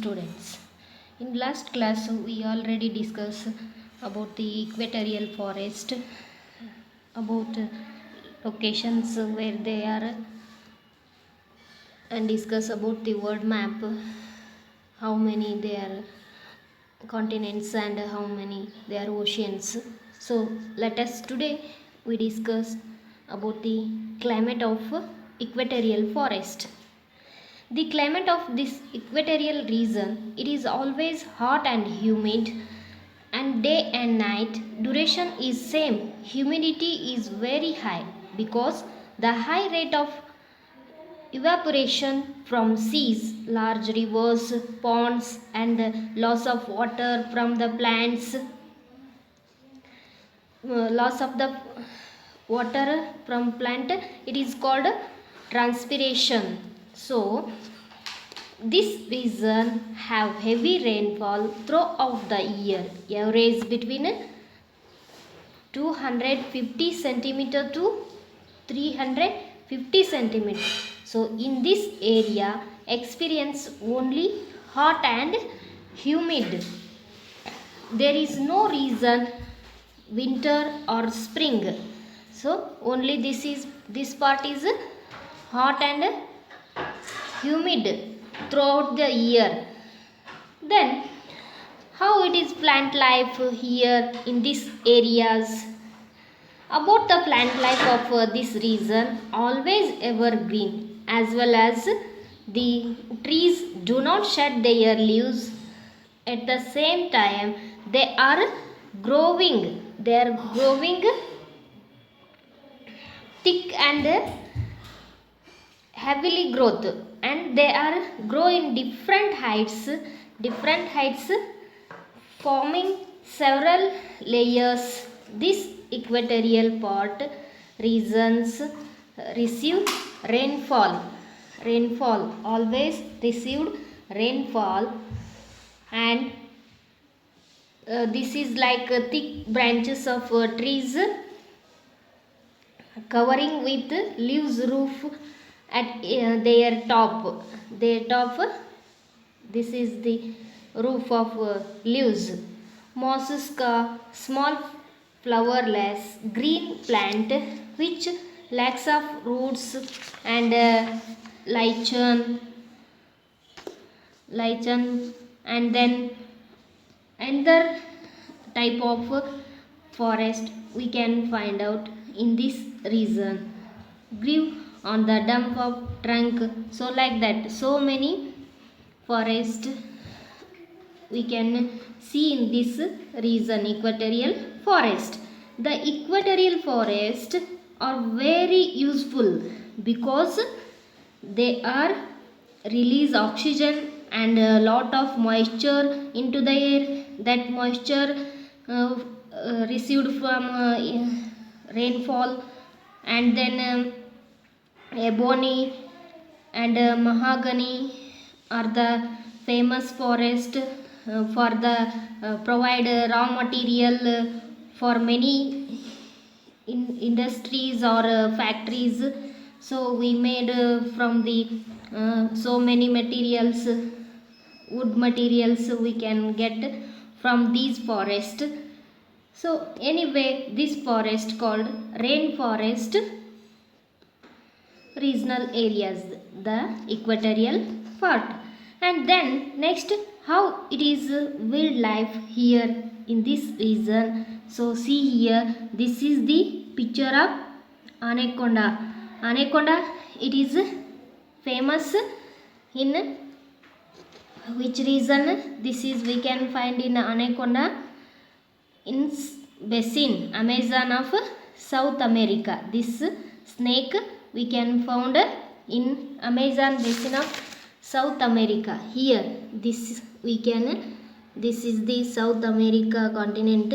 students. In last class we already discussed about the equatorial forest, about locations where they are, and discuss about the world map, how many there are continents and how many there are oceans. So let us today we discuss about the climate of equatorial forest. The climate of this equatorial region, it is always hot and humid, and day and night duration is same. Humidity is very high because the high rate of evaporation from seas, large rivers, ponds, and loss of water from the plants, loss of the water from plant, it is called transpiration. So this region have heavy rainfall throughout the year, average between 250 centimeter to 350 centimeter. So in this area experience only hot and humid. There is no reason winter or spring. So only this part is hot and humid throughout the year. Then how it is plant life here in these areas? About the plant life of this region, always evergreen, as well as the trees do not shed their leaves. At the same time they are growing thick and heavily growth, and they are grow in different heights, forming several layers. This equatorial part regions receive rainfall always received rainfall, and this is like thick branches of trees covering with leaves roof at their top. This is the roof of leaves. Mosska, small flowerless green plant which lacks of roots, and lichen, and then another type of forest we can find out in this region, grew on the dump of trunk. So like that, so many forest we can see in this region, equatorial forest. The equatorial forest are very useful because they are release oxygen and a lot of moisture into the air. That moisture received from rainfall, and then ebony and mahogany are the famous forest for the provide raw material for many industries or factories. So we made from the so many materials, wood materials we can get from these forest. So anyway, this forest called rainforest regional areas, the equatorial part. And then next, how it is wildlife here in this region. So see here, this is the picture of anaconda. It is famous in which region? This is we can find in anaconda in basin, Amazon of South America. This snake we can found in Amazon basin of South America. Here this is the South America continent.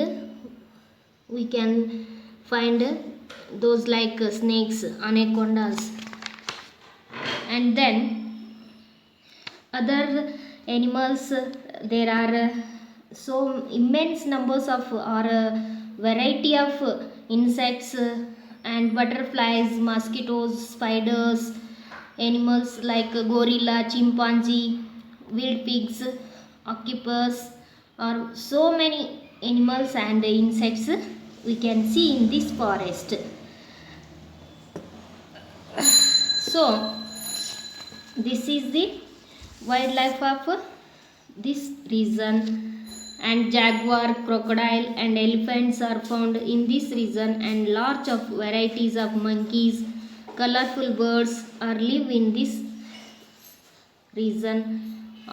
We can find those like snakes, anacondas, and then other animals. There are so immense numbers of or variety of insects and butterflies, mosquitoes, spiders, animals like gorilla, chimpanzee, wild pigs, octopus, or so many animals and insects we can see in this forest. So this is the wildlife of this region, and jaguar, crocodile and elephants are found in this region, and large of varieties of monkeys, colorful birds are live in this region.